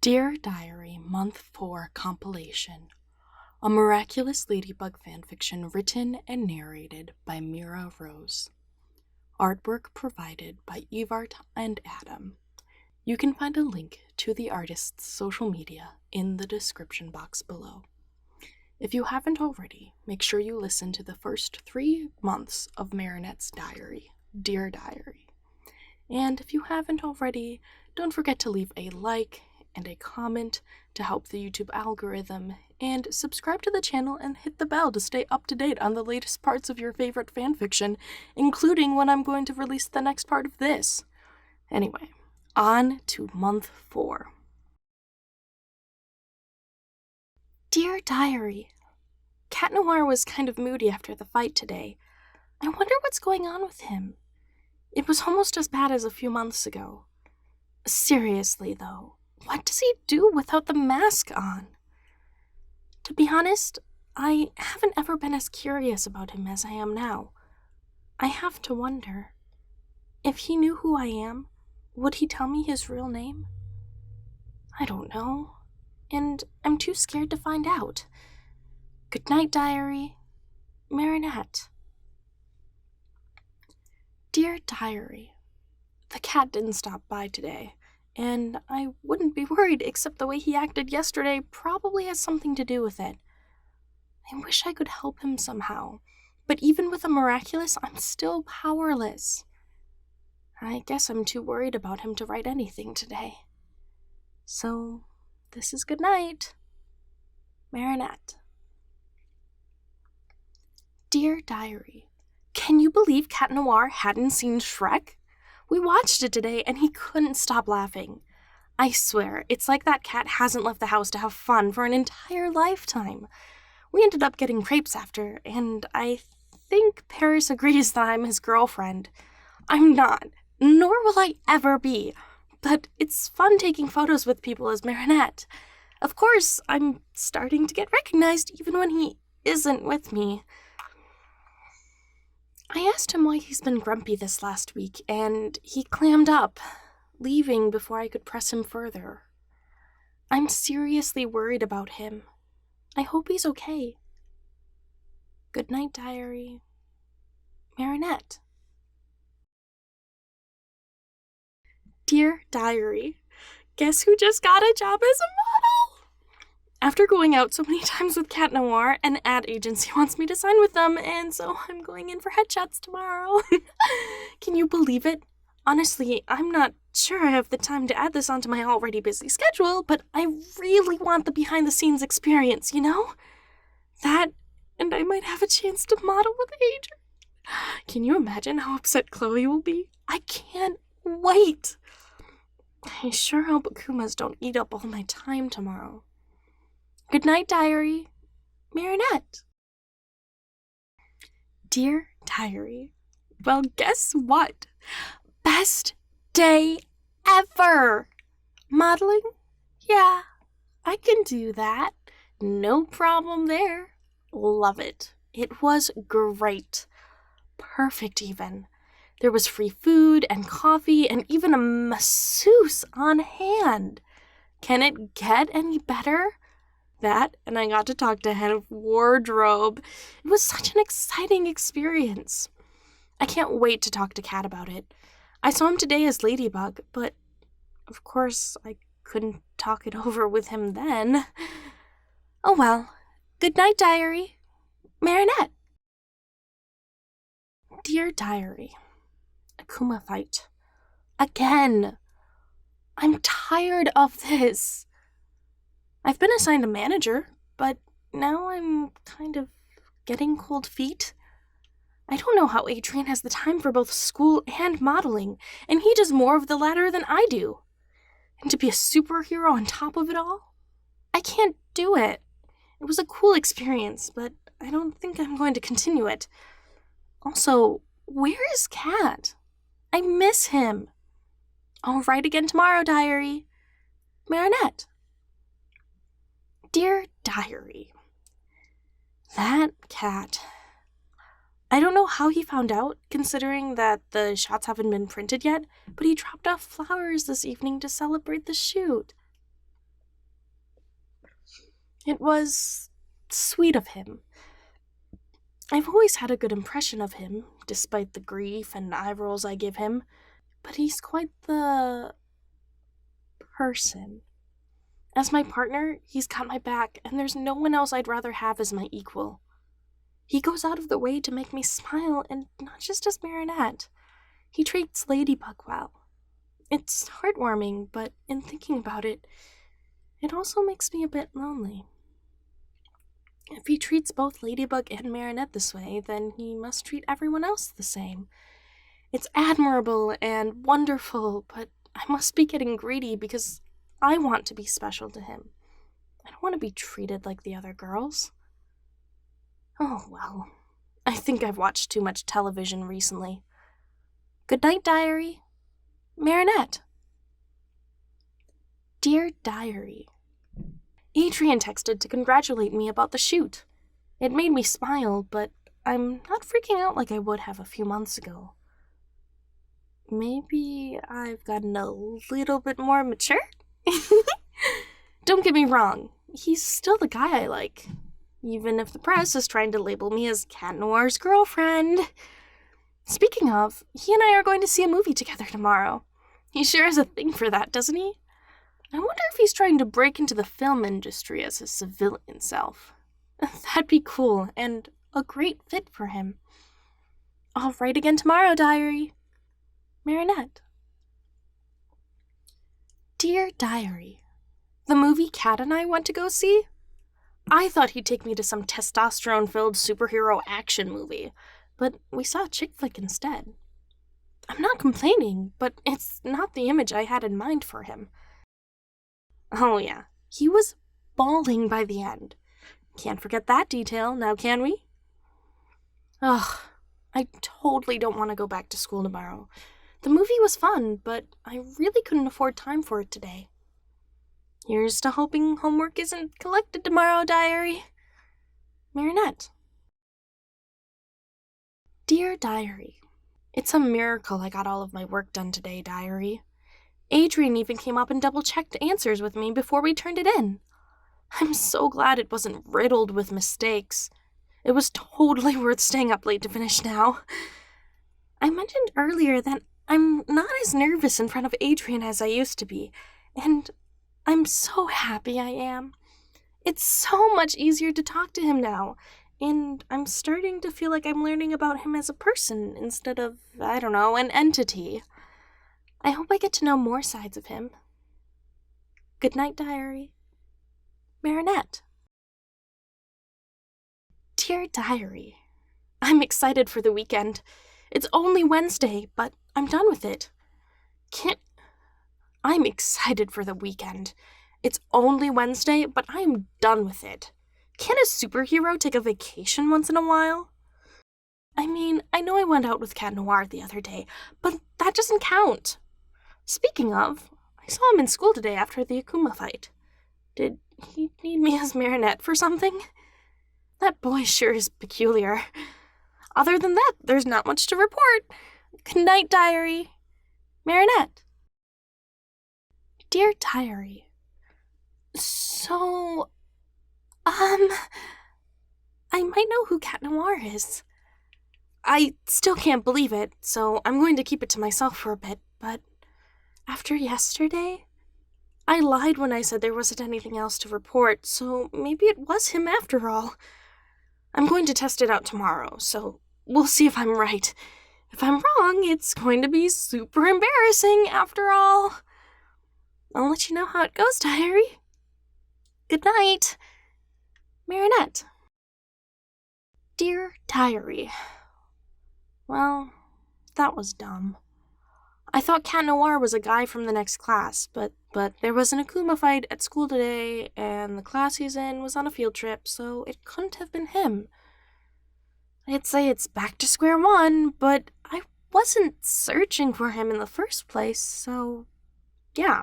Dear Diary Month 4 Compilation, a Miraculous Ladybug fanfiction written and narrated by Mira Rose. Artwork provided by Evart and Adam. You can find a link to the artist's social media in the description box below. If you haven't already, make sure you listen to the first 3 months of Marinette's diary, Dear Diary. And if you haven't already, don't forget to leave a like and a comment to help the YouTube algorithm, and subscribe to the channel and hit the bell to stay up to date on the latest parts of your favorite fanfiction, including when I'm going to release the next part of this. Anyway, on to month 4. Dear Diary, Cat Noir was kind of moody after the fight today. I wonder what's going on with him. It was almost as bad as a few months ago. Seriously, though, what does he do without the mask on? To be honest, I haven't ever been as curious about him as I am now. I have to wonder, if he knew who I am, would he tell me his real name? I don't know, and I'm too scared to find out. Good night, Diary. Marinette. Dear Diary, the cat didn't stop by today, and I wouldn't be worried except the way he acted yesterday probably has something to do with it. I wish I could help him somehow, but even with a miraculous, I'm still powerless. I guess I'm too worried about him to write anything today. So, this is good night. Marinette. Dear Diary, can you believe Cat Noir hadn't seen Shrek? We watched it today and he couldn't stop laughing. I swear, it's like that cat hasn't left the house to have fun for an entire lifetime. We ended up getting crepes after, and I think Paris agrees that I'm his girlfriend. I'm not, nor will I ever be, but it's fun taking photos with people as Marinette. Of course, I'm starting to get recognized even when he isn't with me. I asked him why he's been grumpy this last week, and he clammed up, leaving before I could press him further. I'm seriously worried about him. I hope he's okay. Good night, Diary. Marinette. Dear Diary, guess who just got a job as a model? After going out so many times with Cat Noir, an ad agency wants me to sign with them, and so I'm going in for headshots tomorrow. Can you believe it? Honestly, I'm not sure I have the time to add this onto my already busy schedule, but I really want the behind-the-scenes experience, you know? That, and I might have a chance to model with Adrian. Can you imagine how upset Chloe will be? I can't wait. I sure hope Akumas don't eat up all my time tomorrow. Good night, Diary. Marinette. Dear Diary, well, guess what? Best day ever! Modeling? Yeah, I can do that. No problem there. Love it. It was great. Perfect, even. There was free food and coffee and even a masseuse on hand. Can it get any better? That, and I got to talk to head of wardrobe. It was such an exciting experience. I can't wait to talk to Cat about it. I saw him today as Ladybug, but of course I couldn't talk it over with him then. Oh well. Good night, Diary. Marinette. Dear Diary, Akuma fight. Again. I'm tired of this. I've been assigned a manager, but now I'm kind of getting cold feet. I don't know how Adrian has the time for both school and modeling, and he does more of the latter than I do. And to be a superhero on top of it all? I can't do it. It was a cool experience, but I don't think I'm going to continue it. Also, where is Cat? I miss him. I'll write again tomorrow, Diary. Marinette. Dear Diary, that cat. I don't know how he found out, considering that the shots haven't been printed yet, but he dropped off flowers this evening to celebrate the shoot. It was sweet of him. I've always had a good impression of him, despite the grief and eye rolls I give him, but he's quite the person. As my partner, he's got my back, and there's no one else I'd rather have as my equal. He goes out of the way to make me smile, and not just as Marinette. He treats Ladybug well. It's heartwarming, but in thinking about it, it also makes me a bit lonely. If he treats both Ladybug and Marinette this way, then he must treat everyone else the same. It's admirable and wonderful, but I must be getting greedy because I want to be special to him. I don't want to be treated like the other girls. Oh, well. I think I've watched too much television recently. Good night, diary. Marinette. Dear Diary, Adrian texted to congratulate me about the shoot. It made me smile, but I'm not freaking out like I would have a few months ago. Maybe I've gotten a little bit more mature? Don't get me wrong, he's still the guy I like, even if the press is trying to label me as Cat Noir's girlfriend. Speaking of, he and I are going to see a movie together tomorrow. He sure has a thing for that, doesn't he? I wonder if he's trying to break into the film industry as a civilian self. That'd be cool, and a great fit for him. I'll write again tomorrow, diary. Marinette. Dear Diary, the movie Cat and I went to go see? I thought he'd take me to some testosterone-filled superhero action movie, but we saw a chick flick instead. I'm not complaining, but it's not the image I had in mind for him. Oh yeah, he was bawling by the end. Can't forget that detail, now can we? Ugh, I totally don't want to go back to school tomorrow. The movie was fun, but I really couldn't afford time for it today. Here's to hoping homework isn't collected tomorrow, diary. Marinette. Dear Diary, it's a miracle I got all of my work done today, diary. Adrian even came up and double-checked answers with me before we turned it in. I'm so glad it wasn't riddled with mistakes. It was totally worth staying up late to finish now. I mentioned earlier that I'm not as nervous in front of Adrian as I used to be, and I'm so happy I am. It's so much easier to talk to him now, and I'm starting to feel like I'm learning about him as a person instead of, I don't know, an entity. I hope I get to know more sides of him. Good night, diary. Marinette. Dear Diary, I'm excited for the weekend. It's only Wednesday, but I'm done with it. I'm excited for the weekend. It's only Wednesday, but I'm done with it. Can a superhero take a vacation once in a while? I mean, I know I went out with Cat Noir the other day, but that doesn't count. Speaking of, I saw him in school today after the Akuma fight. Did he need me as Marinette for something? That boy sure is peculiar. Other than that, there's not much to report. Good night, diary. Marinette. Dear Diary, So, I might know who Cat Noir is. I still can't believe it, so I'm going to keep it to myself for a bit, but after yesterday, I lied when I said there wasn't anything else to report, so maybe it was him after all. I'm going to test it out tomorrow, so we'll see if I'm right. If I'm wrong, it's going to be super embarrassing after all. I'll let you know how it goes, diary. Good night. Marinette. Dear Diary. Well, that was dumb. I thought Cat Noir was a guy from the next class, but there was an Akuma fight at school today, and the class he's in was on a field trip, so it couldn't have been him. I'd say it's back to square one, but I wasn't searching for him in the first place, so yeah.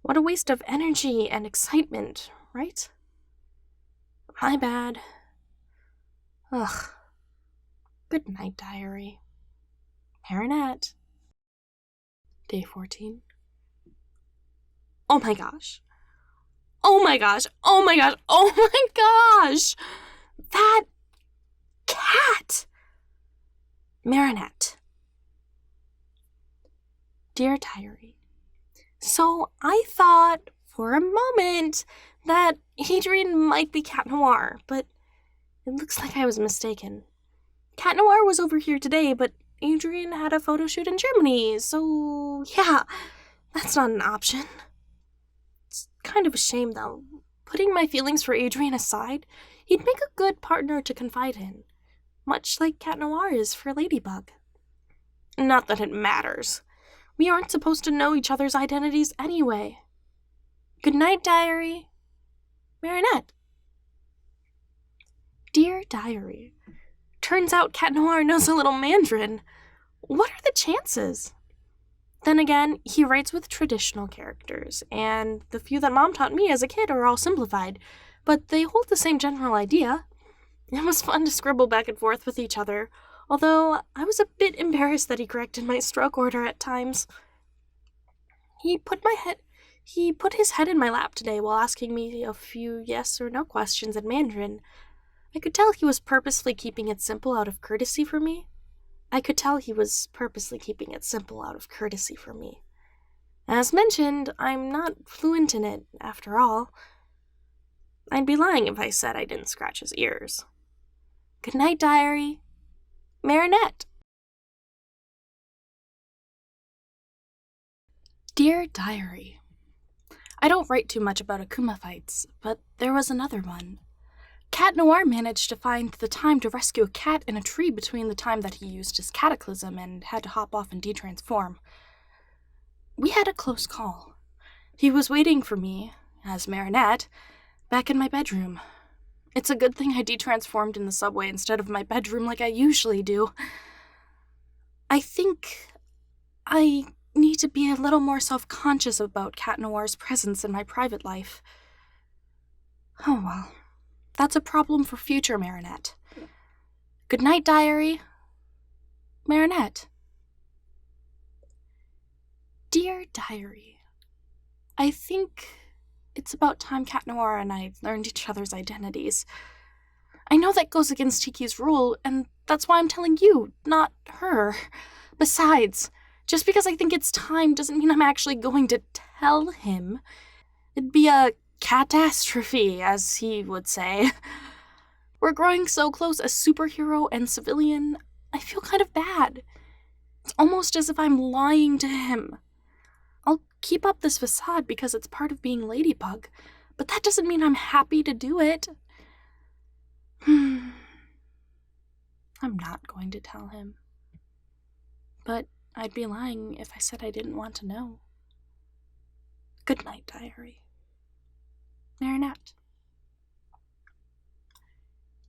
What a waste of energy and excitement, right? My bad. Ugh. Good night, diary. Marinette. Day 14. Oh my gosh. Oh my gosh, oh my gosh, oh my gosh! That cat! Marinette. Dear Diary, so I thought for a moment that Adrian might be Cat Noir, but it looks like I was mistaken. Cat Noir was over here today, but Adrian had a photo shoot in Germany, so yeah, that's not an option. It's kind of a shame, though. Putting my feelings for Adrian aside, he'd make a good partner to confide in, much like Cat Noir is for Ladybug. Not that it matters. We aren't supposed to know each other's identities anyway. Good night, Diary. Marinette. Dear Diary, turns out Cat Noir knows a little Mandarin. What are the chances? Then again, he writes with traditional characters, and the few that Mom taught me as a kid are all simplified, but they hold the same general idea. It was fun to scribble back and forth with each other, although I was a bit embarrassed that he corrected my stroke order at times. He put his head in my lap today while asking me a few yes or no questions in Mandarin. I could tell he was purposely keeping it simple out of courtesy for me. As mentioned, I'm not fluent in it, after all. I'd be lying if I said I didn't scratch his ears. Good night, Diary. Marinette. Dear Diary, I don't write too much about Akuma fights, but there was another one. Cat Noir managed to find the time to rescue a cat in a tree between the time that he used his cataclysm and had to hop off and detransform. We had a close call. He was waiting for me, as Marinette, back in my bedroom. It's a good thing I detransformed in the subway instead of my bedroom like I usually do. I think I need to be a little more self-conscious about Cat Noir's presence in my private life. Oh well. That's a problem for future Marinette. Good night, Diary. Marinette. Dear Diary, I think it's about time Cat Noir and I learned each other's identities. I know that goes against Tiki's rule, and that's why I'm telling you, not her. Besides, just because I think it's time doesn't mean I'm actually going to tell him. It'd be a catastrophe, as he would say. We're growing so close as superhero and civilian, I feel kind of bad. It's almost as if I'm lying to him. I'll keep up this facade because it's part of being Ladybug, but that doesn't mean I'm happy to do it. I'm not going to tell him. But I'd be lying if I said I didn't want to know. Good night, Diary. Marinette.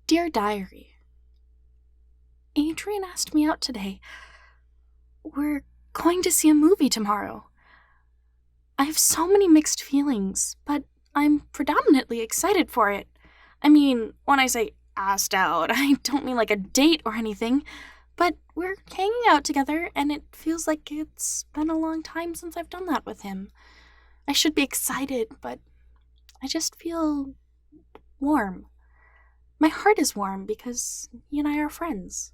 Dear Diary, Adrian asked me out today. We're going to see a movie tomorrow. I have so many mixed feelings, but I'm predominantly excited for it. I mean, when I say asked out, I don't mean like a date or anything, but we're hanging out together and it feels like it's been a long time since I've done that with him. I should be excited, but I just feel warm. My heart is warm because he and I are friends.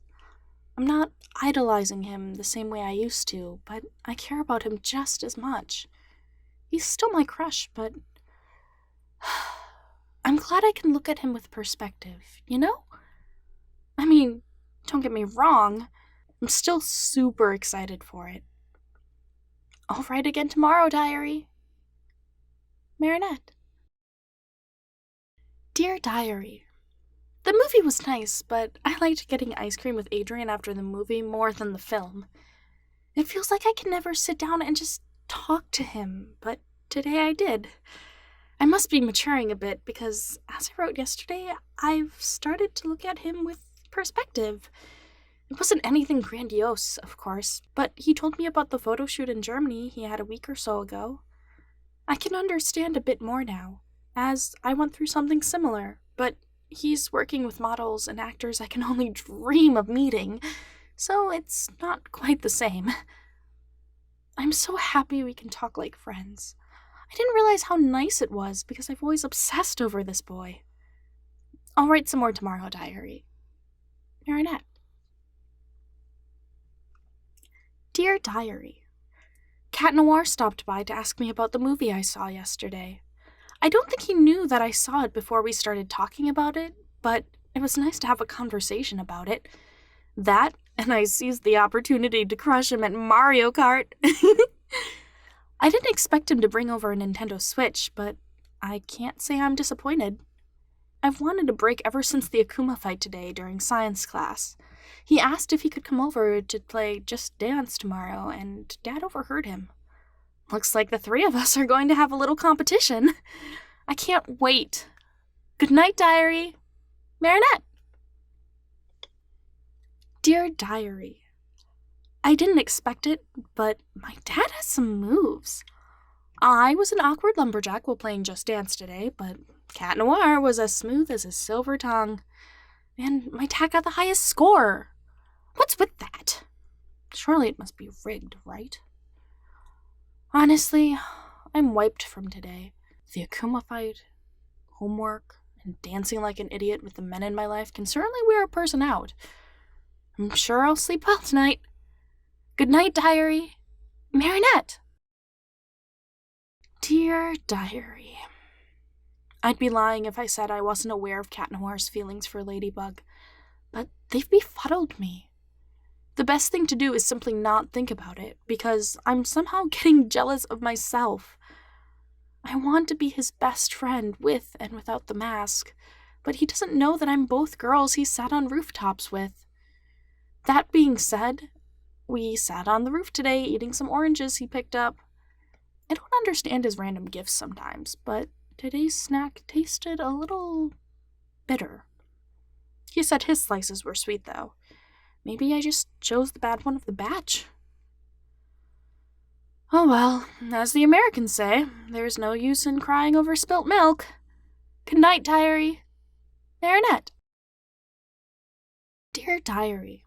I'm not idolizing him the same way I used to, but I care about him just as much. He's still my crush, but I'm glad I can look at him with perspective, you know? I mean, don't get me wrong, I'm still super excited for it. I'll write again tomorrow, Diary. Marinette. Dear Diary, the movie was nice, but I liked getting ice cream with Adrian after the movie more than the film. It feels like I can never sit down and just talk to him, but today I did. I must be maturing a bit because, as I wrote yesterday, I've started to look at him with perspective. It wasn't anything grandiose, of course, but he told me about the photo shoot in Germany he had a week or so ago. I can understand a bit more now, as I went through something similar, but he's working with models and actors I can only dream of meeting, so it's not quite the same. I'm so happy we can talk like friends. I didn't realize how nice it was because I've always obsessed over this boy. I'll write some more tomorrow, diary. Marinette. Dear Diary, Cat Noir stopped by to ask me about the movie I saw yesterday. I don't think he knew that I saw it before we started talking about it, but it was nice to have a conversation about it. That, and I seized the opportunity to crush him at Mario Kart. I didn't expect him to bring over a Nintendo Switch, but I can't say I'm disappointed. I've wanted a break ever since the Akuma fight today during science class. He asked if he could come over to play Just Dance tomorrow, and Dad overheard him. Looks like the three of us are going to have a little competition. I can't wait. Good night, Diary. Marinette. Dear Diary, I didn't expect it, but my dad has some moves. I was an awkward lumberjack while playing Just Dance today, but Cat Noir was as smooth as his silver tongue. And my dad got the highest score. What's with that? Surely it must be rigged, right? Honestly, I'm wiped from today. The Akuma fight, homework, and dancing like an idiot with the men in my life can certainly wear a person out. I'm sure I'll sleep well tonight. Good night, Diary. Marinette. Dear Diary, I'd be lying if I said I wasn't aware of Cat Noir's feelings for Ladybug, but they've befuddled me. The best thing to do is simply not think about it, because I'm somehow getting jealous of myself. I want to be his best friend with and without the mask, but he doesn't know that I'm both girls he sat on rooftops with. That being said, we sat on the roof today eating some oranges he picked up. I don't understand his random gifts sometimes, but today's snack tasted a little bitter. He said his slices were sweet, though. Maybe I just chose the bad one of the batch. Oh well, as the Americans say, there's no use in crying over spilt milk. Good night, Diary. Marinette. Dear Diary,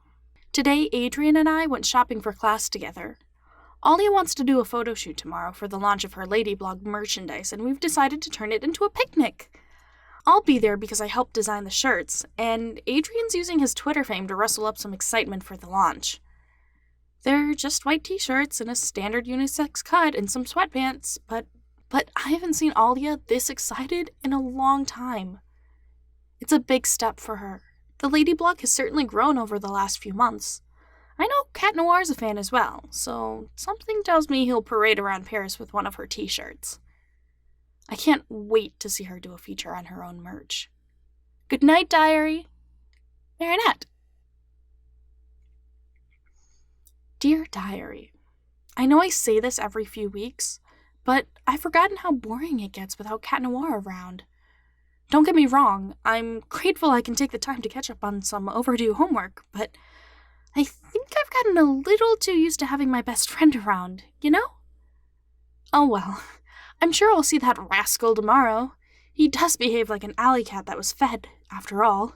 today Adrian and I went shopping for class together. Ollie wants to do a photo shoot tomorrow for the launch of her Ladybug merchandise, and we've decided to turn it into a picnic. I'll be there because I helped design the shirts, and Adrian's using his Twitter fame to rustle up some excitement for the launch. They're just white t-shirts and a standard unisex cut and some sweatpants, but I haven't seen Alia this excited in a long time. It's a big step for her. The Ladybug has certainly grown over the last few months. I know Cat Noir's a fan as well, so something tells me he'll parade around Paris with one of her t-shirts. I can't wait to see her do a feature on her own merch. Good night, Diary. Marinette. Dear Diary, I know I say this every few weeks, but I've forgotten how boring it gets without Cat Noir around. Don't get me wrong, I'm grateful I can take the time to catch up on some overdue homework, but I think I've gotten a little too used to having my best friend around, you know? Oh well, I'm sure I'll see that rascal tomorrow. He does behave like an alley cat that was fed, after all.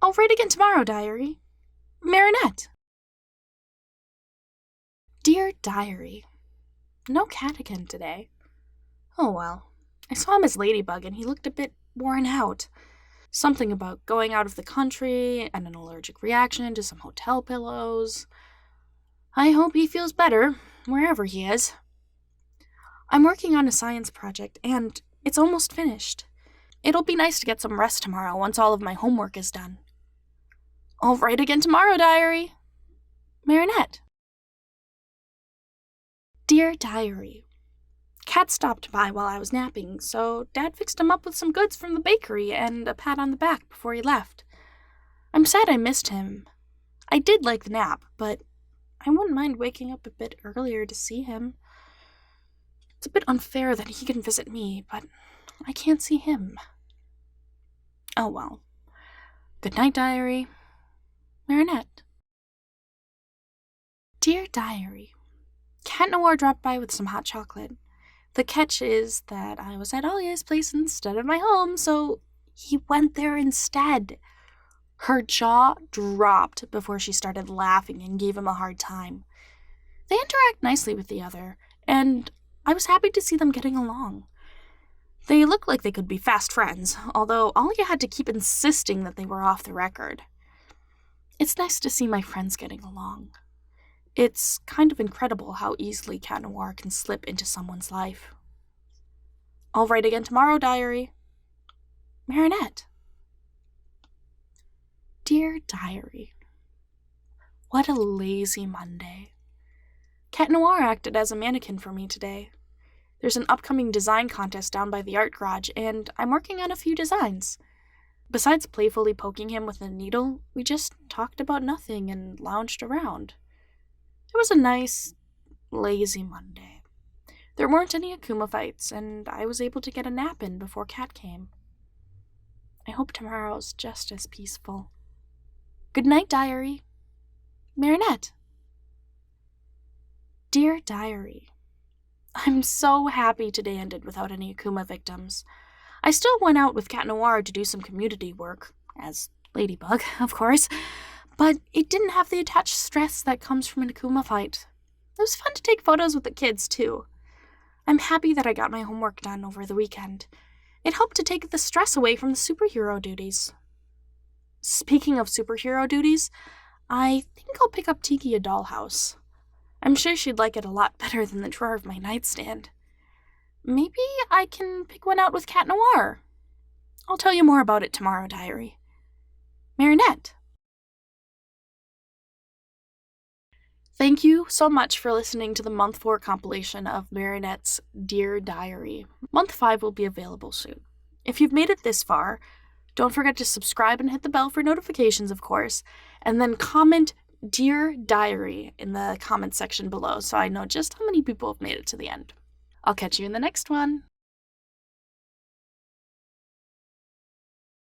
I'll write again tomorrow, Diary. Marinette. Dear Diary, no cat again today. Oh well, I saw him as Ladybug and he looked a bit worn out. Something about going out of the country and an allergic reaction to some hotel pillows. I hope he feels better, wherever he is. I'm working on a science project, and it's almost finished. It'll be nice to get some rest tomorrow once all of my homework is done. I'll write again tomorrow, Diary. Marinette. Dear Diary, Cat stopped by while I was napping, so Dad fixed him up with some goods from the bakery and a pat on the back before he left. I'm sad I missed him. I did like the nap, but I wouldn't mind waking up a bit earlier to see him. It's a bit unfair that he can visit me, but I can't see him. Oh well. Good night, Diary. Marinette. Dear Diary, Cat Noir dropped by with some hot chocolate. The catch is that I was at Alia's place instead of my home, so he went there instead. Her jaw dropped before she started laughing and gave him a hard time. They interact nicely with the other, and I was happy to see them getting along. They looked like they could be fast friends, although Alia had to keep insisting that they were off the record. It's nice to see my friends getting along. It's kind of incredible how easily Cat Noir can slip into someone's life. I'll write again tomorrow, diary. Marinette. Dear Diary, what a lazy Monday. Cat Noir acted as a mannequin for me today. There's an upcoming design contest down by the art garage, and I'm working on a few designs. Besides playfully poking him with a needle, we just talked about nothing and lounged around. It was a nice, lazy Monday. There weren't any Akuma fights, and I was able to get a nap in before Cat came. I hope tomorrow's just as peaceful. Good night, diary. Marinette. Dear Diary, I'm so happy today ended without any Akuma victims. I still went out with Cat Noir to do some community work, as Ladybug, of course, but it didn't have the attached stress that comes from an Akuma fight. It was fun to take photos with the kids, too. I'm happy that I got my homework done over the weekend. It helped to take the stress away from the superhero duties. Speaking of superhero duties, I think I'll pick up Tiki a dollhouse. I'm sure she'd like it a lot better than the drawer of my nightstand. Maybe I can pick one out with Cat Noir. I'll tell you more about it tomorrow, diary. Marinette. Thank you so much for listening to the Month 4 compilation of Marinette's Dear Diary. Month 5 will be available soon. If you've made it this far, don't forget to subscribe and hit the bell for notifications, of course, and then comment Dear Diary in the comment section below so I know just how many people have made it to the end. I'll catch you in the next one.